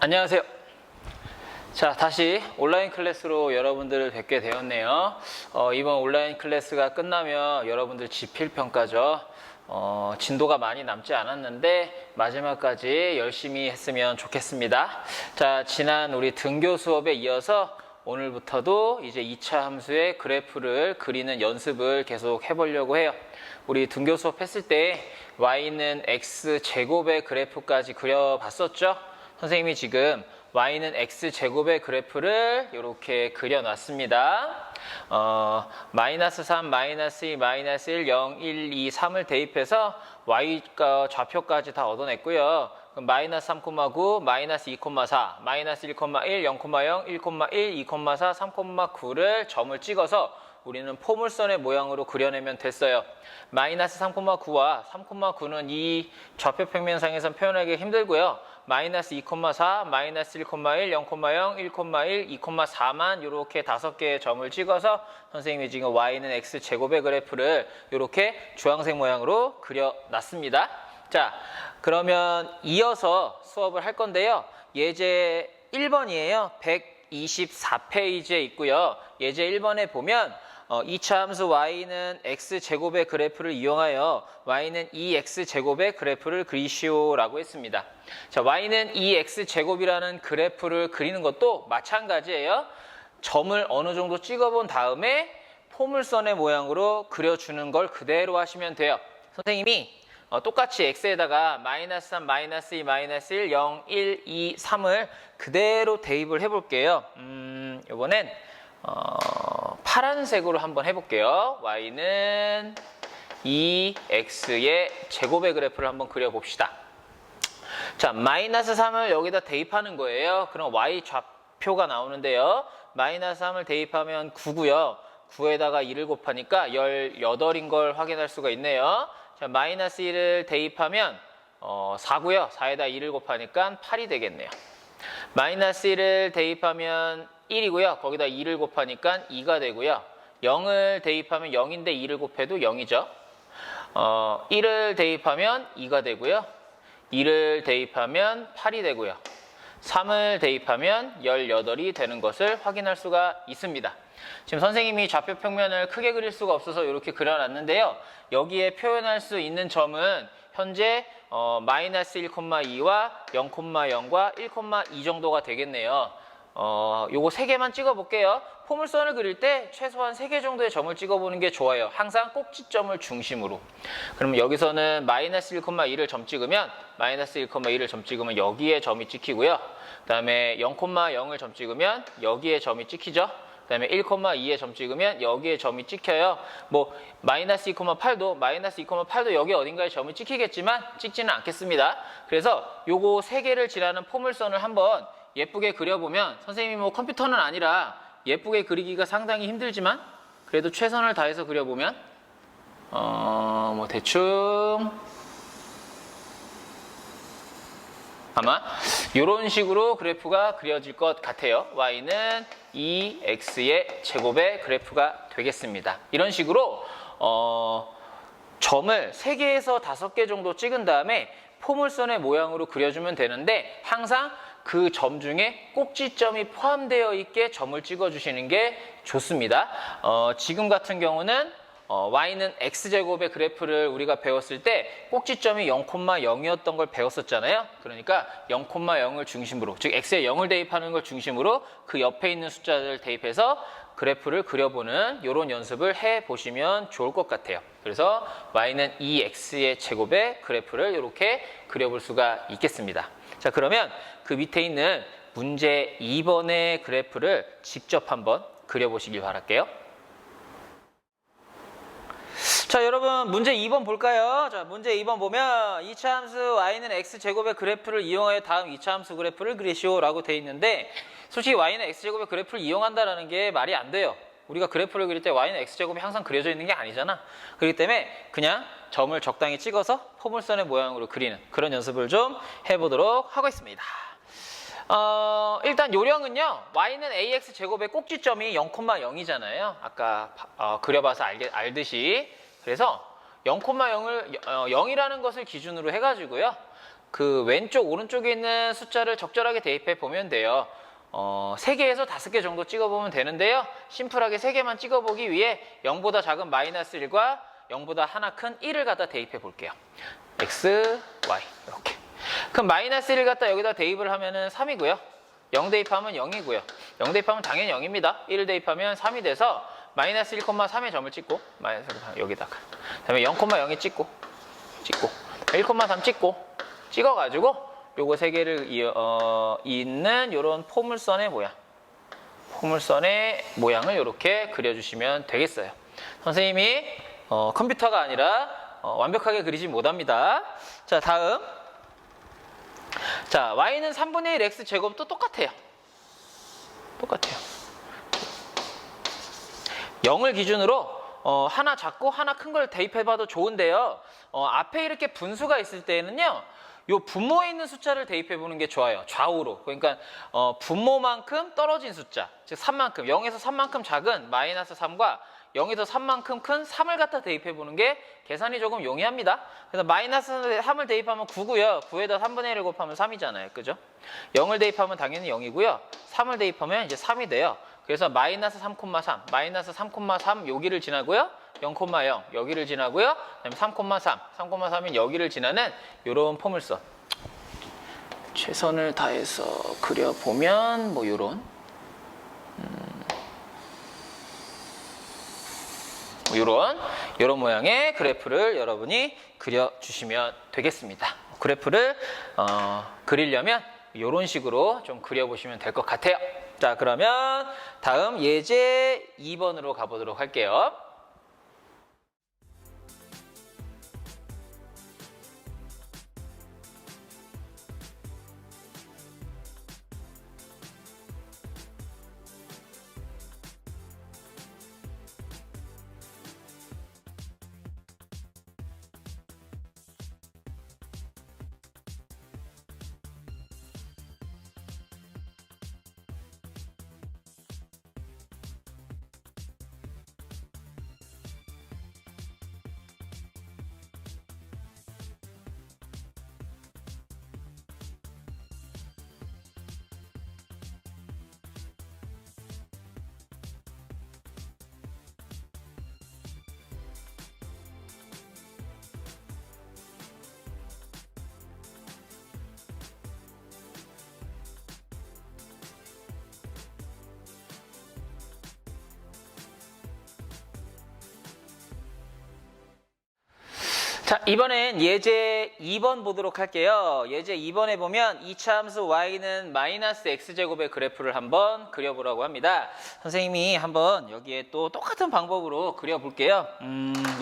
안녕하세요. 자, 다시 온라인 클래스로 여러분들을 뵙게 되었네요. 이번 온라인 클래스가 끝나면 여러분들 지필평가죠. 진도가 많이 남지 않았는데 마지막까지 열심히 했으면 좋겠습니다. 자, 지난 우리 등교 수업에 이어서 오늘부터도 이제 2차 함수의 그래프를 그리는 연습을 계속 해보려고 해요. 우리 등교 수업 했을 때 y는 x제곱의 그래프까지 그려봤었죠? 선생님이 지금 y는 x제곱의 그래프를 이렇게 그려놨습니다. 마이너스 3, 마이너스 2, 마이너스 1, 0, 1, 2, 3을 대입해서 y가 좌표까지 다 얻어냈고요. 그럼 마이너스 3,9, 마이너스 2,4, 마이너스 1,1, 0,0, 1,1, 2,4, 3,9를 점을 찍어서 우리는 포물선의 모양으로 그려내면 됐어요. 마이너스 3,9와 3,9는 이 좌표 평면상에선 표현하기 힘들고요. 마이너스 2,4, 마이너스 1,1, 0,0, 1,1, 2,4만 이렇게 5개의 점을 찍어서 선생님이 지금 y는 x제곱의 그래프를 이렇게 주황색 모양으로 그려놨습니다. 자, 그러면 이어서 수업을 할 건데요. 예제 1번이에요. 124페이지에 있고요. 예제 1번에 보면 2차 함수 y는 x제곱의 그래프를 이용하여 y는 2x제곱의 그래프를 그리시오라고 했습니다. 자, y는 2x제곱이라는 그래프를 그리는 것도 마찬가지예요. 점을 어느 정도 찍어본 다음에 포물선의 모양으로 그려주는 걸 그대로 하시면 돼요. 선생님이 똑같이 x에다가 마이너스 3, 마이너스 2, 마이너스 1, 0, 1, 2, 3을 그대로 대입을 해볼게요. 이번엔 파란색으로 한번 해볼게요. y는 2x의 제곱의 그래프를 한번 그려봅시다. 자, 마이너스 3을 여기다 대입하는 거예요. 그럼 y 좌표가 나오는데요. 마이너스 3을 대입하면 9고요. 9에다가 2를 곱하니까 18인 걸 확인할 수가 있네요. 자, 마이너스 1을 대입하면 4고요. 4에다 2를 곱하니까 8이 되겠네요. 마이너스 1을 대입하면 1이고요. 거기다 2를 곱하니까 2가 되고요. 0을 대입하면 0인데 2를 곱해도 0이죠. 1을 대입하면 2가 되고요. 2를 대입하면 8이 되고요. 3을 대입하면 18이 되는 것을 확인할 수가 있습니다. 지금 선생님이 좌표 평면을 크게 그릴 수가 없어서 이렇게 그려놨는데요. 여기에 표현할 수 있는 점은 현재 마이너스 1,2와 0,0과 1,2 정도가 되겠네요. 요거 3개만 찍어 볼게요. 포물선을 그릴 때 최소한 3개 정도의 점을 찍어보는 게 좋아요. 항상 꼭지점을 중심으로. 그럼 여기서는 마이너스 1,2를 점 찍으면 마이너스 1,2를 점 찍으면 여기에 점이 찍히고요. 그 다음에 0,0을 점 찍으면 여기에 점이 찍히죠. 그 다음에 1,2에 점 찍으면 여기에 점이 찍혀요. 뭐 마이너스 2,8도 여기 어딘가에 점이 찍히겠지만 찍지는 않겠습니다. 그래서 요거 3개를 지나는 포물선을 한번 예쁘게 그려보면 선생님이 뭐 컴퓨터는 아니라 예쁘게 그리기가 상당히 힘들지만 그래도 최선을 다해서 그려보면 뭐 대충 아마 이런 식으로 그래프가 그려질 것 같아요. y는 2x의 제곱의 그래프가 되겠습니다. 이런 식으로 점을 3개에서 5개 정도 찍은 다음에 포물선의 모양으로 그려주면 되는데 항상 그 점 중에 꼭지점이 포함되어 있게 점을 찍어주시는 게 좋습니다. 지금 같은 경우는 y는 x제곱의 그래프를 우리가 배웠을 때 꼭지점이 0,0이었던 걸 배웠었잖아요. 그러니까 0,0을 중심으로, 즉 x에 0을 대입하는 걸 중심으로 그 옆에 있는 숫자를 대입해서 그래프를 그려보는 이런 연습을 해보시면 좋을 것 같아요. 그래서 y는 2x의 제곱의 그래프를 이렇게 그려볼 수가 있겠습니다. 자, 그러면 그 밑에 있는 문제 2번의 그래프를 직접 한번 그려보시길 바랄게요. 자, 여러분 문제 2번 볼까요? 자, 문제 2번 보면 2차 함수 y는 x제곱의 그래프를 이용하여 다음 2차 함수 그래프를 그리시오라고 돼 있는데 솔직히 y는 x제곱의 그래프를 이용한다라는 게 말이 안 돼요. 우리가 그래프를 그릴 때 y는 x제곱이 항상 그려져 있는 게 아니잖아. 그렇기 때문에 그냥 점을 적당히 찍어서 포물선의 모양으로 그리는 그런 연습을 좀 해보도록 하겠습니다. 일단 요령은요. y는 ax제곱의 꼭지점이 0,0이잖아요. 아까 그려봐서 알듯이. 그래서 0,0을 0이라는 것을 기준으로 해가지고요. 그 왼쪽 오른쪽에 있는 숫자를 적절하게 대입해 보면 돼요. 3개에서 5개 정도 찍어보면 되는데요. 심플하게 3개만 찍어보기 위해 0보다 작은 마이너스 1과 0보다 하나 큰 1을 갖다 대입해 볼게요. x, y 이렇게. 그럼 마이너스 1을 갖다 여기다 대입을 하면은 3이고요. 0 대입하면 0이고요. 0 대입하면 당연히 0입니다. 1을 대입하면 3이 돼서 마이너스 1,3의 점을 찍고 마이너스 여기다가 그다음에 0,0에 찍고 1,3 찍어가지고 요거 3개를 있는 요런 포물선의 모양을 이렇게 그려주시면 되겠어요. 선생님이 컴퓨터가 아니라 완벽하게 그리지 못합니다. 자, 다음. 자, y는 3분의 1 x 제곱도 똑같아요. 0을 기준으로 하나 작고 하나 큰 걸 대입해봐도 좋은데요. 앞에 이렇게 분수가 있을 때는요. 요 분모에 있는 숫자를 대입해보는 게 좋아요. 좌우로. 그러니까 분모만큼 떨어진 숫자, 즉 3만큼, 0에서 3만큼 작은 마이너스 3과 0에서 3만큼 큰 3을 갖다 대입해보는 게 계산이 조금 용이합니다. 그래서 마이너스 3을 대입하면 9고요. 9에다 3분의 1을 곱하면 3이잖아요. 그죠? 0을 대입하면 당연히 0이고요. 3을 대입하면 이제 3이 돼요. 그래서 마이너스 3,3, 마이너스 3,3 여기를 지나고요. 0,0 여기를 지나고요. 그다음에 3,3인 여기를 지나는 이런 포물선. 최선을 다해서 그려보면 뭐 요런 요런 모양의 그래프를 여러분이 그려주시면 되겠습니다. 그래프를 그리려면 요런 식으로 좀 그려보시면 될 것 같아요. 자, 그러면 다음 예제 2번으로 가보도록 할게요. 자, 이번엔 예제 2번 보도록 할게요. 예제 2번에 보면 이차 함수 y는 마이너스 x제곱의 그래프를 한번 그려보라고 합니다. 선생님이 한번 여기에 또 똑같은 방법으로 그려볼게요.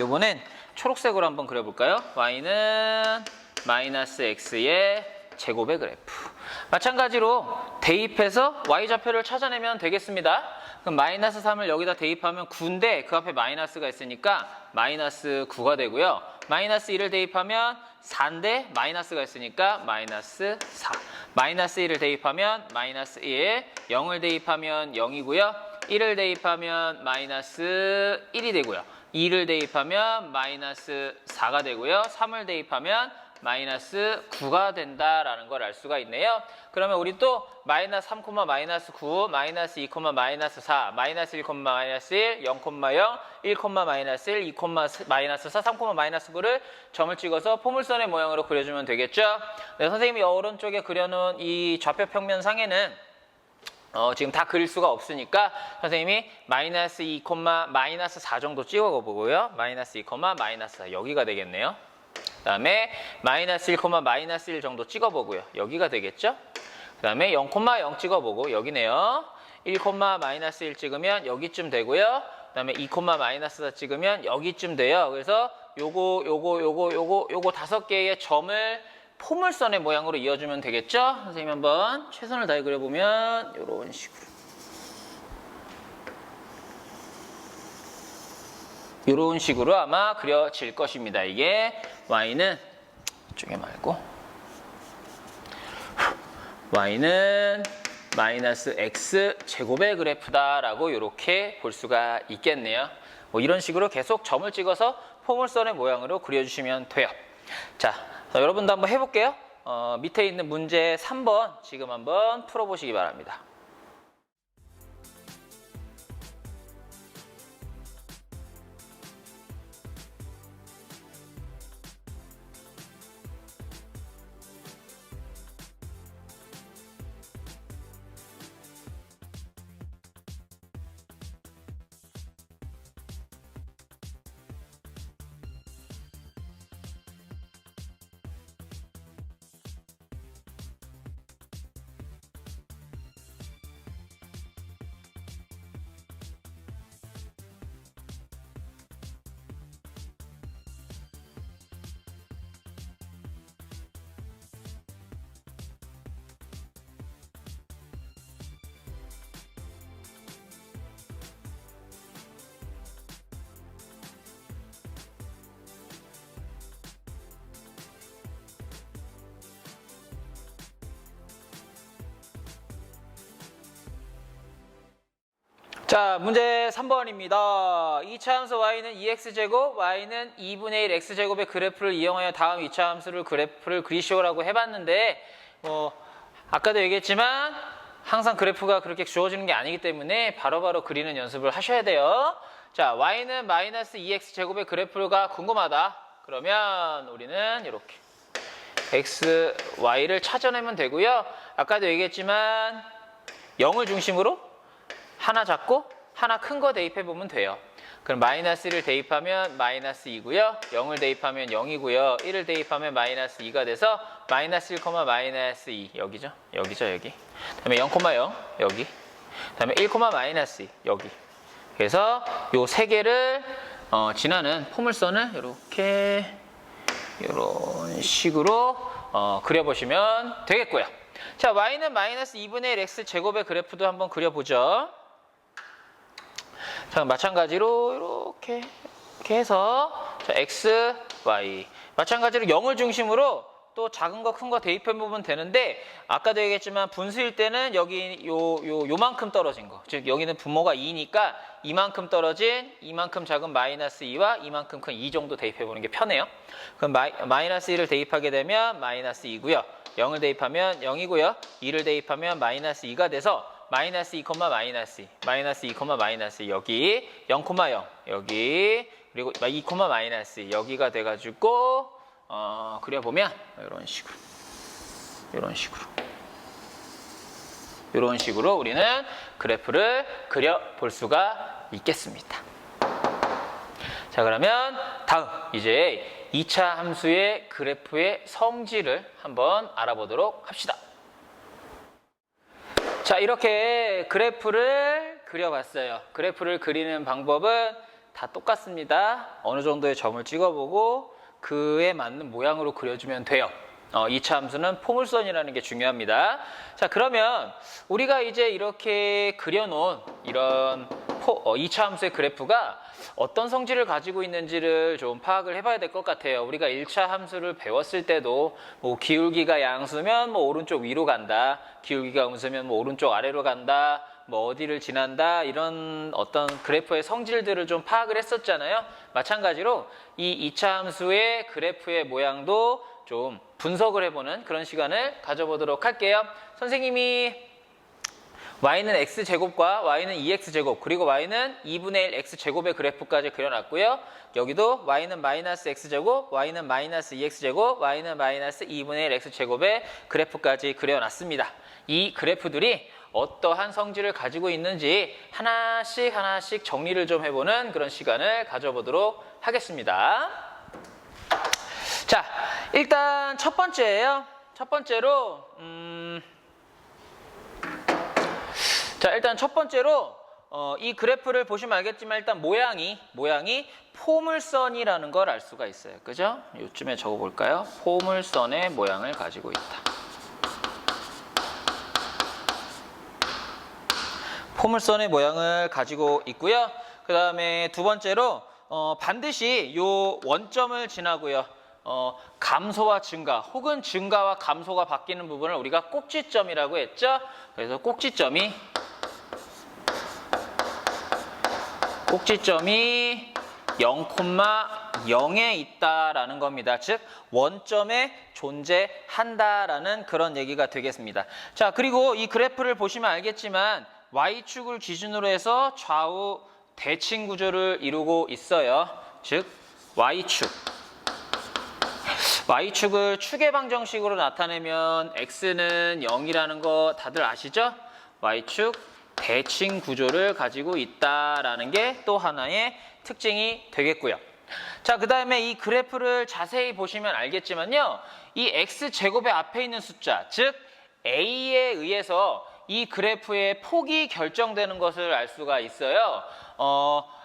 요번엔 초록색으로 한번 그려볼까요? y는 마이너스 x의 제곱의 그래프. 마찬가지로 대입해서 y좌표를 찾아내면 되겠습니다. 그럼 마이너스 3을 여기다 대입하면 9인데 그 앞에 마이너스가 있으니까 마이너스 9가 되고요. 마이너스 1을 대입하면 4인데 마이너스가 있으니까 마이너스 4. 마이너스 1을 대입하면 마이너스 1. 0을 대입하면 0이고요. 1을 대입하면 마이너스 1이 되고요. 2를 대입하면 마이너스 4가 되고요. 3을 대입하면 마이너스 9가 된다라는 걸 알 수가 있네요. 그러면 우리 또 마이너스 3, 마이너스 9, 마이너스 2, 마이너스 4, 마이너스 1, 마이너스 1, 0, 0, 1, 마이너스 1, 2, 마이너스 4, 3, 마이너스 9를 점을 찍어서 포물선의 모양으로 그려주면 되겠죠. 네, 선생님이 오른쪽에 그려놓은 이 좌표 평면상에는 지금 다 그릴 수가 없으니까 선생님이 마이너스 2, 마이너스 4 정도 찍어보고요. 마이너스 2, 마이너스 4 여기가 되겠네요. 그 다음에 마이너스 1, 마이너스 1 정도 찍어보고요. 여기가 되겠죠? 그 다음에 0,0 찍어보고 여기네요. 1, 마이너스 1 찍으면 여기쯤 되고요. 그 다음에 2, 마이너스 4 찍으면 여기쯤 돼요. 그래서 요거 5개의 점을 포물선의 모양으로 이어주면 되겠죠? 선생님 한번 최선을 다해 그려보면 이런 식으로. 이런 식으로 아마 그려질 것입니다. 이게 y는 이쪽에 말고 y는 마이너스 x 제곱의 그래프다라고 이렇게 볼 수가 있겠네요. 뭐 이런 식으로 계속 점을 찍어서 포물선의 모양으로 그려주시면 돼요. 자, 여러분도 한번 해볼게요. 밑에 있는 문제 3번 지금 한번 풀어보시기 바랍니다. 자, 문제 3번입니다. 2차 함수 y는 2x제곱, y는 2분의 1 x제곱의 그래프를 이용하여 다음 2차 함수를 그래프를 그리시오라고 해봤는데 아까도 얘기했지만 항상 그래프가 그렇게 주어지는 게 아니기 때문에 바로바로 그리는 연습을 하셔야 돼요. 자, y는 마이너스 2x제곱의 그래프가 궁금하다. 그러면 우리는 이렇게 x, y를 찾아내면 되고요. 아까도 얘기했지만 0을 중심으로 하나 작고 하나 큰 거 대입해 보면 돼요. 그럼 마이너스 1을 대입하면 마이너스 2고요. 0을 대입하면 0이고요. 1을 대입하면 마이너스 2가 돼서 마이너스 1, 마이너스 2 여기죠. 여기죠, 여기. 그다음에 0,0 여기. 그다음에 1, 마이너스 2 여기. 그래서 요 세 개를 지나는 포물선을 이렇게 이런 식으로 그려보시면 되겠고요. 자, y는 마이너스 2분의 1 x 제곱의 그래프도 한번 그려보죠. 자, 마찬가지로 이렇게 해서 자, x, y 마찬가지로 0을 중심으로 또 작은 거 큰 거 대입해 보면 되는데 아까도 얘기했지만 분수일 때는 여기 요만큼 떨어진 거, 즉 여기는 분모가 2니까 이만큼 떨어진 이만큼 작은 마이너스 2와 이만큼 큰 2 정도 대입해 보는 게 편해요. 그럼 마이너스 1을 대입하게 되면 마이너스 2고요. 0을 대입하면 0이고요. 2를 대입하면 마이너스 2가 돼서 마이너스 2, 마이너스 2, 마이너스 2, 마이너스 2 여기 0,0 여기 그리고 2, 마이너스 2 여기가 돼가지고 그려보면 이런 식으로 우리는 그래프를 그려볼 수가 있겠습니다. 자, 그러면 다음 이제 2차 함수의 그래프의 성질을 한번 알아보도록 합시다. 자, 이렇게 그래프를 그려봤어요. 그래프를 그리는 방법은 다 똑같습니다. 어느 정도의 점을 찍어보고 그에 맞는 모양으로 그려주면 돼요. 2차 함수는 포물선이라는 게 중요합니다. 자, 그러면 우리가 이제 이렇게 그려놓은 이런 2차 함수의 그래프가 어떤 성질을 가지고 있는지를 좀 파악을 해봐야 될 것 같아요. 우리가 1차 함수를 배웠을 때도 뭐 기울기가 양수면 뭐 오른쪽 위로 간다, 기울기가 음수면 뭐 오른쪽 아래로 간다, 뭐 어디를 지난다, 이런 어떤 그래프의 성질들을 좀 파악을 했었잖아요. 마찬가지로 이 2차 함수의 그래프의 모양도 좀 분석을 해보는 그런 시간을 가져보도록 할게요. 선생님이 y는 x제곱과 y는 2x제곱 그리고 y는 2분의 1 x제곱의 그래프까지 그려놨고요. 여기도 y는 마이너스 x제곱, y는 마이너스 2x제곱, y는 마이너스 2분의 1 x제곱의 그래프까지 그려놨습니다. 이 그래프들이 어떠한 성질을 가지고 있는지 하나씩 정리를 좀 해보는 그런 시간을 가져보도록 하겠습니다. 자, 일단 첫 번째예요. 첫 번째로 이 그래프를 보시면 알겠지만 일단 모양이 포물선이라는 걸 알 수가 있어요. 그죠? 요쯤에 적어볼까요? 포물선의 모양을 가지고 있다. 포물선의 모양을 가지고 있고요. 그 다음에 두 번째로 반드시 요 원점을 지나고요. 감소와 증가 혹은 증가와 감소가 바뀌는 부분을 우리가 꼭지점이라고 했죠. 그래서 꼭지점이 0,0에 있다라는 겁니다. 즉 원점에 존재한다라는 그런 얘기가 되겠습니다. 자, 그리고 이 그래프를 보시면 알겠지만 Y축을 기준으로 해서 좌우 대칭 구조를 이루고 있어요. 즉 Y축을 축의 방정식으로 나타내면 X는 0이라는 거 다들 아시죠? Y축 대칭 구조를 가지고 있다라는 게 또 하나의 특징이 되겠고요. 자, 그 다음에 이 그래프를 자세히 보시면 알겠지만요. 이 X제곱의 앞에 있는 숫자, 즉 A에 의해서 이 그래프의 폭이 결정되는 것을 알 수가 있어요.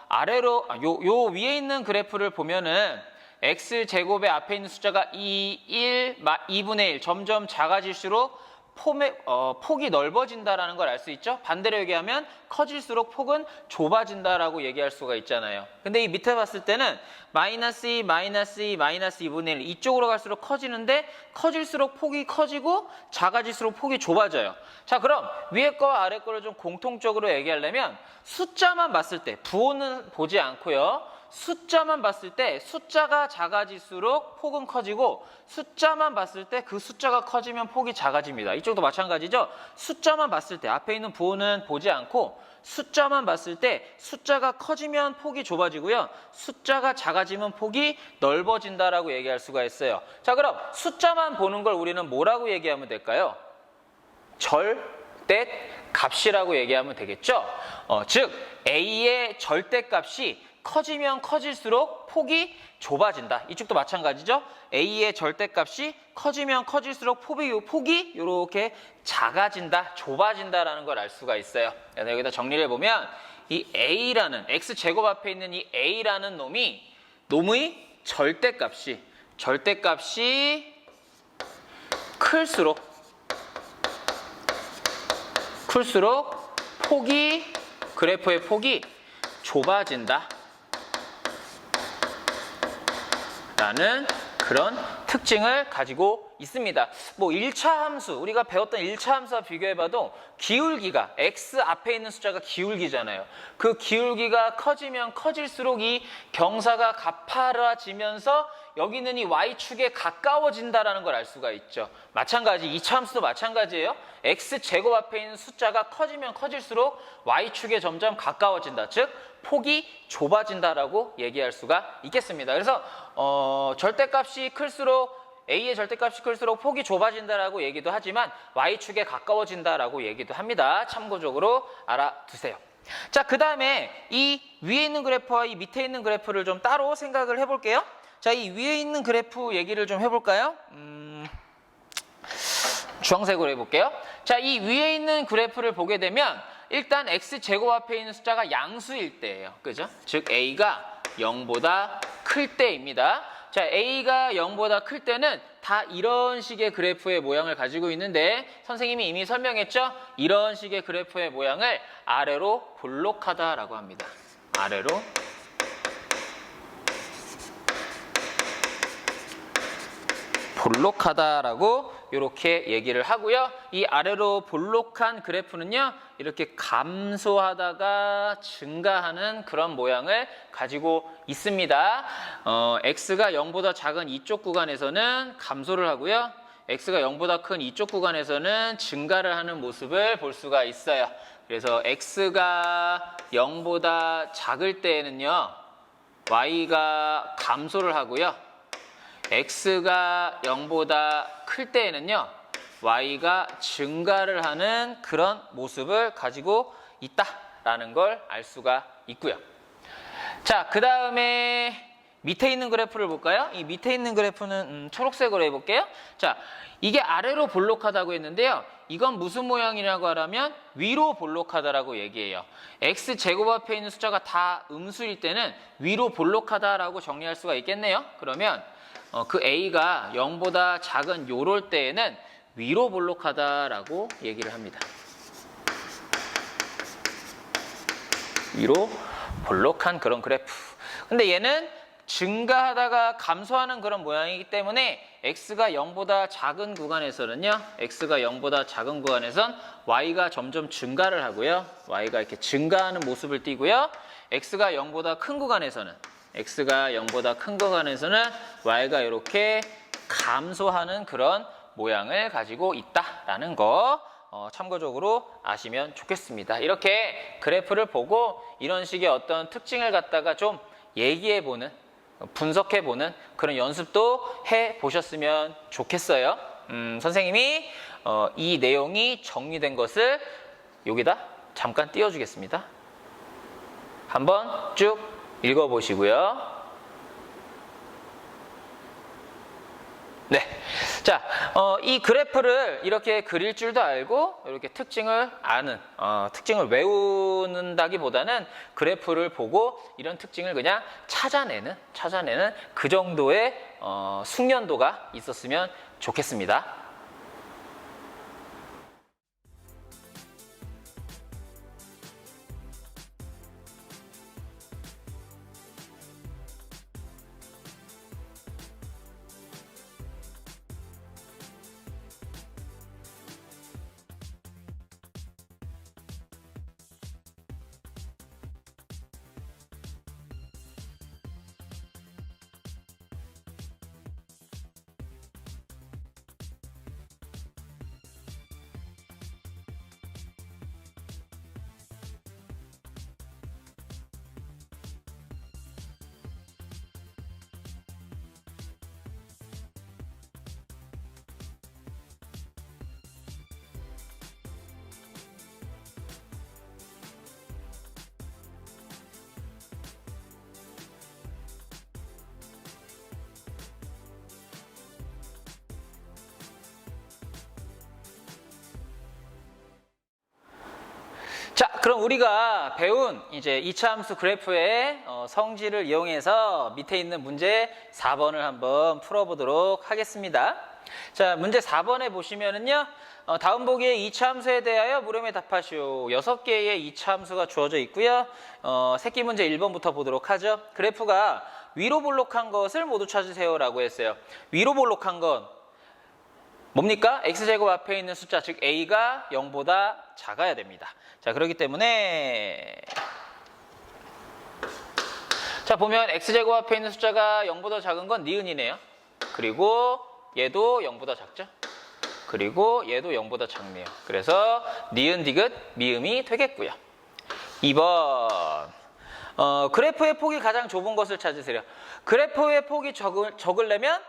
아래로 요 위에 있는 그래프를 보면은 X제곱의 앞에 있는 숫자가 2, 1, 2분의 1 점점 작아질수록 폭이 넓어진다라는 걸 알 수 있죠. 반대로 얘기하면 커질수록 폭은 좁아진다라고 얘기할 수가 있잖아요. 근데 이 밑에 봤을 때는 마이너스 2, 마이너스 2, 마이너스 2분의 1 이쪽으로 갈수록 커지는데 커질수록 폭이 커지고 작아질수록 폭이 좁아져요. 자, 그럼 위에 거와 아래 거를 좀 공통적으로 얘기하려면 숫자만 봤을 때 부호는 보지 않고요. 숫자만 봤을 때 숫자가 작아질수록 폭은 커지고 숫자만 봤을 때 그 숫자가 커지면 폭이 작아집니다. 이쪽도 마찬가지죠. 숫자만 봤을 때 앞에 있는 부호는 보지 않고 숫자만 봤을 때 숫자가 커지면 폭이 좁아지고요. 숫자가 작아지면 폭이 넓어진다라고 얘기할 수가 있어요. 자, 그럼 숫자만 보는 걸 우리는 뭐라고 얘기하면 될까요? 절대값이라고 얘기하면 되겠죠. 즉 A의 절대값이 커지면 커질수록 폭이 좁아진다. 이쪽도 마찬가지죠. A의 절대값이 커지면 커질수록 폭이 이렇게 작아진다, 좁아진다라는 걸 알 수가 있어요. 여기다 정리를 해보면 이 A라는 X제곱 앞에 있는 이 A라는 놈의 절대값이 클수록 그래프의 폭이 좁아진다 라는 그런 특징을 가지고 있습니다. 뭐 1차 함수, 우리가 배웠던 1차 함수와 비교해봐도 기울기가 X 앞에 있는 숫자가 기울기잖아요. 그 기울기가 커지면 커질수록 이 경사가 가파라지면서 여기 있는 이 Y축에 가까워진다라는 걸 알 수가 있죠. 마찬가지 2차 함수도 마찬가지예요. X제곱 앞에 있는 숫자가 커지면 커질수록 Y축에 점점 가까워진다. 즉 폭이 좁아진다라고 얘기할 수가 있겠습니다. 그래서 절대값이 클수록 A의 절대값이 클수록 폭이 좁아진다라고 얘기도 하지만 Y축에 가까워진다라고 얘기도 합니다. 참고적으로 알아두세요. 자, 그 다음에 이 위에 있는 그래프와 이 밑에 있는 그래프를 좀 따로 생각을 해볼게요. 자, 이 위에 있는 그래프 얘기를 좀 해볼까요? 주황색으로 해볼게요. 자, 이 위에 있는 그래프를 보게 되면 일단 X제곱 앞에 있는 숫자가 양수일 때예요. 그죠? 즉 A가 0보다 클 때입니다. 자, A가 0보다 클 때는 다 이런 식의 그래프의 모양을 가지고 있는데 선생님이 이미 설명했죠? 이런 식의 그래프의 모양을 아래로 볼록하다라고 합니다. 아래로 볼록하다라고 이렇게 얘기를 하고요. 이 아래로 볼록한 그래프는요, 이렇게 감소하다가 증가하는 그런 모양을 가지고 있습니다. X가 0보다 작은 이쪽 구간에서는 감소를 하고요. X가 0보다 큰 이쪽 구간에서는 증가를 하는 모습을 볼 수가 있어요. 그래서 X가 0보다 작을 때에는요, Y가 감소를 하고요. X가 0보다 클 때에는요, Y가 증가를 하는 그런 모습을 가지고 있다라는 걸 알 수가 있고요. 자, 그 다음에 밑에 있는 그래프를 볼까요? 이 밑에 있는 그래프는 초록색으로 해볼게요. 자, 이게 아래로 볼록하다고 했는데요. 이건 무슨 모양이라고 하라면 위로 볼록하다라고 얘기해요. X제곱 앞에 있는 숫자가 다 음수일 때는 위로 볼록하다라고 정리할 수가 있겠네요. 그러면 그 A가 0보다 작은 요럴 때에는 위로 볼록하다라고 얘기를 합니다. 위로 볼록한 그런 그래프. 근데 얘는 증가하다가 감소하는 그런 모양이기 때문에 X가 0보다 작은 구간에서는요, X가 0보다 작은 구간에선 Y가 점점 증가를 하고요. Y가 이렇게 증가하는 모습을 띠고요. X가 0보다 큰 구간에서는 x가 0보다 큰 거 간에서는 y가 이렇게 감소하는 그런 모양을 가지고 있다라는 거 참고적으로 아시면 좋겠습니다. 이렇게 그래프를 보고 이런 식의 어떤 특징을 갖다가 좀 얘기해보는, 분석해보는 그런 연습도 해보셨으면 좋겠어요. 선생님이 이 내용이 정리된 것을 여기다 잠깐 띄워주겠습니다. 한번 쭉 읽어보시고요. 네. 자, 이 그래프를 이렇게 그릴 줄도 알고 이렇게 특징을 아는, 특징을 외우는다기보다는 그래프를 보고 이런 특징을 그냥 찾아내는 그 정도의 숙련도가 있었으면 좋겠습니다. 자, 그럼 우리가 배운 이제 2차 함수 그래프의 성질을 이용해서 밑에 있는 문제 4번을 한번 풀어보도록 하겠습니다. 자, 문제 4번에 보시면은요, 다음 보기에 2차 함수에 대하여 물음에 답하시오. 6개의 2차 함수가 주어져 있고요. 새끼 문제 1번부터 보도록 하죠. 그래프가 위로 볼록한 것을 모두 찾으세요라고 했어요. 위로 볼록한 건 뭡니까? x제곱 앞에 있는 숫자, 즉 a가 0보다 작아야 됩니다. 자, 그렇기 때문에 자, 보면 x제곱 앞에 있는 숫자가 0보다 작은 건 니은이네요. 그리고 얘도 0보다 작죠? 그리고 얘도 0보다 작네요. 그래서 니은, 디귿, 미음이 되겠고요. 2번 그래프의 폭이 가장 좁은 것을 찾으세요. 그래프의 폭이 적으려면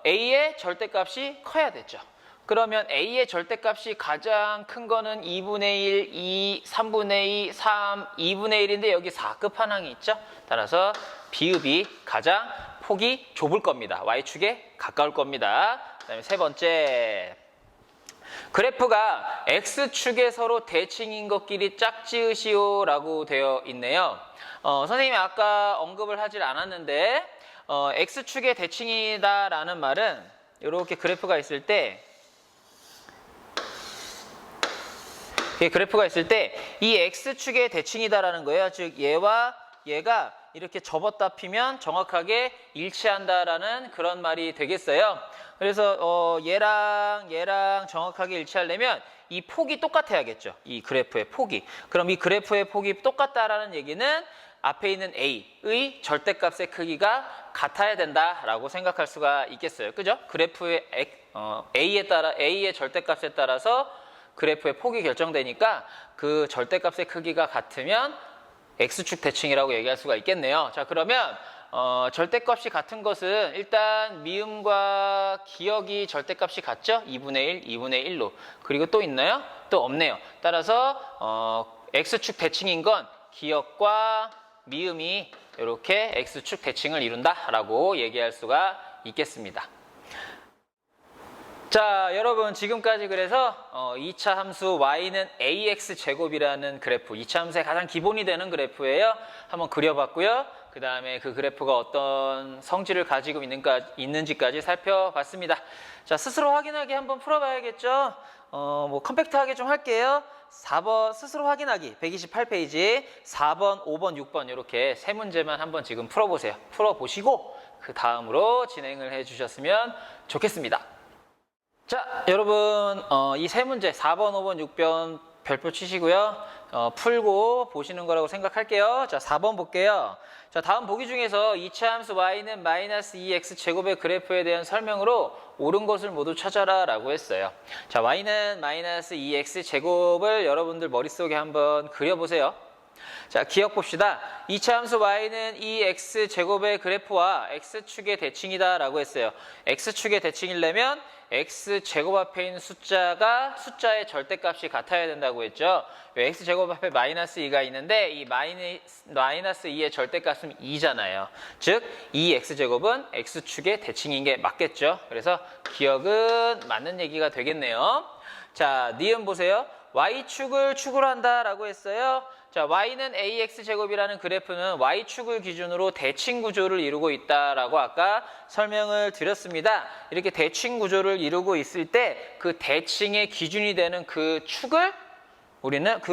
A의 절대값이 커야 되죠. 그러면 A의 절대값이 가장 큰 거는 2분의 1, 2, 3분의 2, 3, 2분의 1인데 여기 4급 한항이 있죠. 따라서 비읍이 가장 폭이 좁을 겁니다. Y축에 가까울 겁니다. 그 다음에 세 번째, 그래프가 X축에 서로 대칭인 것끼리 짝지으시오 라고 되어 있네요. 선생님이 아까 언급을 하질 않았는데 X축의 대칭이다 라는 말은 이렇게 그래프가 있을 때 이 X축의 대칭이다 라는 거예요. 즉 얘와 얘가 이렇게 접었다 피면 정확하게 일치한다 라는 그런 말이 되겠어요. 그래서 얘랑 정확하게 일치하려면 이 폭이 똑같아야겠죠. 이 그래프의 폭이. 그럼 이 그래프의 폭이 똑같다라는 얘기는 앞에 있는 A의 절대값의 크기가 같아야 된다라고 생각할 수가 있겠어요. 그죠? 그래프의 A의 절대값에 따라서 그래프의 폭이 결정되니까 그 절대값의 크기가 같으면 X축 대칭이라고 얘기할 수가 있겠네요. 자, 그러면 절대값이 같은 것은 일단 미음과 기역이 절대값이 같죠? 2분의 1, 2분의 1로. 그리고 또 있나요? 또 없네요. 따라서 X축 대칭인 건 기역과 미음이 이렇게 X축 대칭을 이룬다라고 얘기할 수가 있겠습니다. 자, 여러분 지금까지 그래서 2차 함수 y는 ax제곱이라는 그래프, 2차 함수의 가장 기본이 되는 그래프예요. 한번 그려봤고요. 그 다음에 그 그래프가 어떤 성질을 가지고 있는지까지 살펴봤습니다. 자, 스스로 확인하기 한번 풀어봐야겠죠. 뭐 컴팩트하게 좀 할게요. 4번 스스로 확인하기 128페이지 4번, 5번, 6번 이렇게 세 문제만 한번 지금 풀어보세요. 풀어보시고 그 다음으로 진행을 해주셨으면 좋겠습니다. 자, 여러분 이 세 문제 4번, 5번, 6번 별표 치시고요. 풀고 보시는 거라고 생각할게요. 자, 4번 볼게요. 자, 다음 보기 중에서 이차 함수 y는 마이너스 2x 제곱의 그래프에 대한 설명으로 옳은 것을 모두 찾아라 라고 했어요. 자, y는 마이너스 2x 제곱을 여러분들 머릿속에 한번 그려보세요. 자, 기억 봅시다. 이차 함수 y는 2x 제곱의 그래프와 x축의 대칭이다 라고 했어요. x축의 대칭이려면 x제곱 앞에 있는 숫자의 절대값이 같아야 된다고 했죠. x제곱 앞에 마이너스 2가 있는데 이 마이너스 2의 절대값은 2잖아요. 즉 2x제곱은 x축의 대칭인 게 맞겠죠. 그래서 기억은 맞는 얘기가 되겠네요. 자, 니은 보세요. y축을 축으로 한다라고 했어요. 자, y는 ax제곱이라는 그래프는 y축을 기준으로 대칭 구조를 이루고 있다라고 아까 설명을 드렸습니다. 이렇게 대칭 구조를 이루고 있을 때 그 대칭의 기준이 되는 그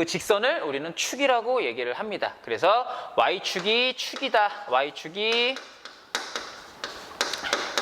직선을 우리는 축이라고 얘기를 합니다. 그래서 y축이 축이다. y축이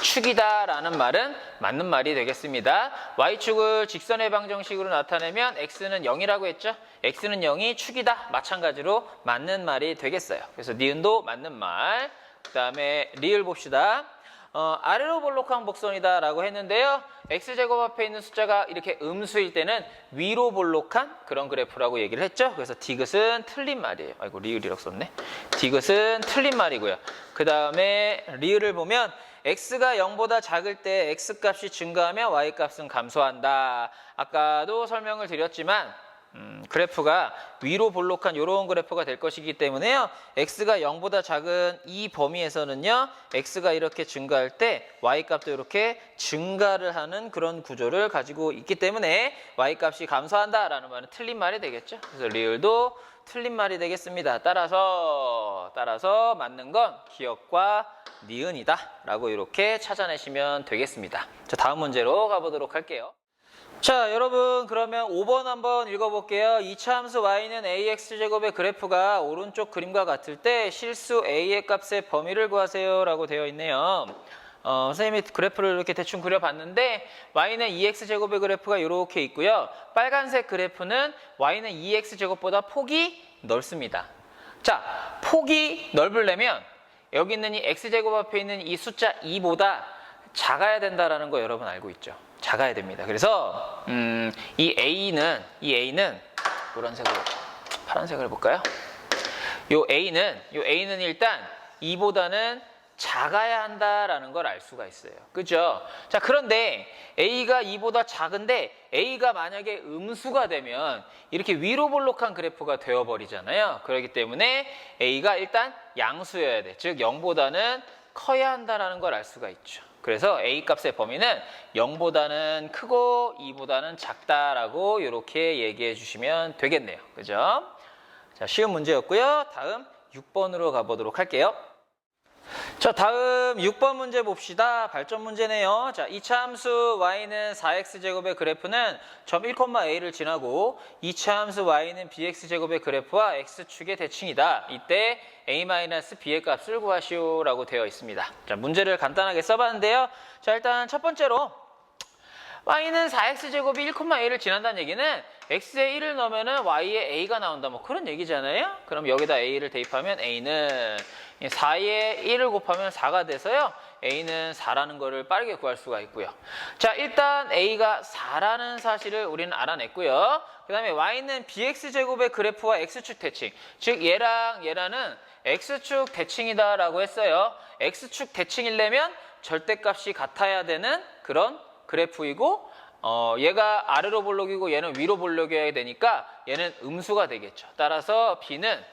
축이다라는 말은 맞는 말이 되겠습니다. y축을 직선의 방정식으로 나타내면 x는 0이라고 했죠. x는 0이 축이다. 마찬가지로 맞는 말이 되겠어요. 그래서 니은도 맞는 말. 그 다음에 리을 봅시다. 아래로 볼록한 곡선이다 라고 했는데요. x제곱 앞에 있는 숫자가 이렇게 음수일 때는 위로 볼록한 그런 그래프라고 얘기를 했죠. 그래서 디귿은 틀린 말이에요. 아이고, 리을이라고 썼네. 디귿은 틀린 말이고요. 그 다음에 리을을 보면 x가 0보다 작을 때 x값이 증가하면 y값은 감소한다. 아까도 설명을 드렸지만 그래프가 위로 볼록한 이런 그래프가 될 것이기 때문에요. x가 0보다 작은 이 범위에서는요. x가 이렇게 증가할 때 y값도 이렇게 증가를 하는 그런 구조를 가지고 있기 때문에 y값이 감소한다라는 말은 틀린 말이 되겠죠. 그래서 리을도 틀린 말이 되겠습니다. 따라서 맞는 건 기억과 니은이다 라고 이렇게 찾아내시면 되겠습니다. 자, 다음 문제로 가보도록 할게요. 자, 여러분 그러면 5번 한번 읽어볼게요. 2차 함수 y는 ax제곱의 그래프가 오른쪽 그림과 같을 때 실수 a의 값의 범위를 구하세요 라고 되어 있네요. 선생님이 그래프를 이렇게 대충 그려봤는데 y는 2x제곱의 그래프가 이렇게 있고요. 빨간색 그래프는 y는 2x제곱보다 폭이 넓습니다. 자, 폭이 넓으려면 여기 있는 이 x제곱 앞에 있는 이 숫자 2보다 작아야 된다는 거 여러분 알고 있죠? 작아야 됩니다. 그래서 이 A는 노란색으로 파란색을 해볼까요? 요 A는 일단 2보다는 작아야 한다라는 걸 알 수가 있어요. 그죠? 자, 그런데 A가 2보다 작은데 A가 만약에 음수가 되면 이렇게 위로 볼록한 그래프가 되어버리잖아요. 그렇기 때문에 A가 일단 양수여야 돼. 즉 0보다는 커야 한다라는 걸 알 수가 있죠. 그래서 A 값의 범위는 0보다는 크고 2보다는 작다라고 이렇게 얘기해 주시면 되겠네요. 그죠? 자, 쉬운 문제였고요. 다음 6번으로 가보도록 할게요. 자, 다음 6번 문제 봅시다. 발전 문제네요. 자, 2차 함수 y는 4x제곱의 그래프는 점 1,a를 지나고 2차 함수 y는 bx제곱의 그래프와 x축의 대칭이다. 이때 a-b의 값을 구하시오 라고 되어 있습니다. 자, 문제를 간단하게 써봤는데요. 자, 일단 첫 번째로 y는 4x제곱이 1,a를 지난다는 얘기는 x에 1을 넣으면 y에 a가 나온다. 뭐 그런 얘기잖아요. 그럼 여기다 a를 대입하면 a는 4에 1을 곱하면 4가 돼서요. a는 4라는 거를 빠르게 구할 수가 있고요. 자, 일단 a가 4라는 사실을 우리는 알아냈고요. 그 다음에 y는 bx제곱의 그래프와 x축 대칭. 즉 얘랑은 x축 대칭이다 라고 했어요. x축 대칭이려면 절대값이 같아야 되는 그런 그래프이고 얘가 아래로 볼록이고 얘는 위로 볼록이어야 되니까 얘는 음수가 되겠죠. 따라서 B는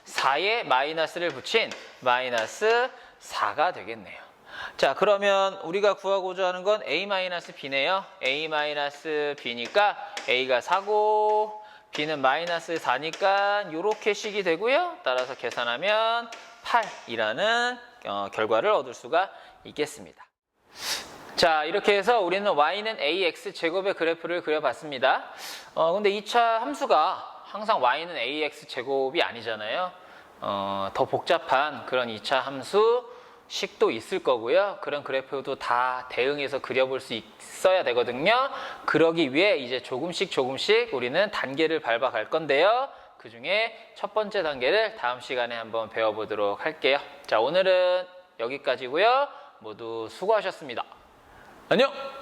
4에 마이너스를 붙인 마이너스 4가 되겠네요. 자, 그러면 우리가 구하고자 하는 건 A-B네요. A-B니까 A가 4고 B는 마이너스 4니까 이렇게 식이 되고요. 따라서 계산하면 8이라는 결과를 얻을 수가 있겠습니다. 자, 이렇게 해서 우리는 y는 ax 제곱의 그래프를 그려봤습니다. 근데 2차 함수가 항상 y는 ax 제곱이 아니잖아요. 더 복잡한 그런 2차 함수 식도 있을 거고요. 그런 그래프도 다 대응해서 그려볼 수 있어야 되거든요. 그러기 위해 이제 조금씩 우리는 단계를 밟아갈 건데요. 그 중에 첫 번째 단계를 다음 시간에 한번 배워보도록 할게요. 자, 오늘은 여기까지고요. 모두 수고하셨습니다. 안녕!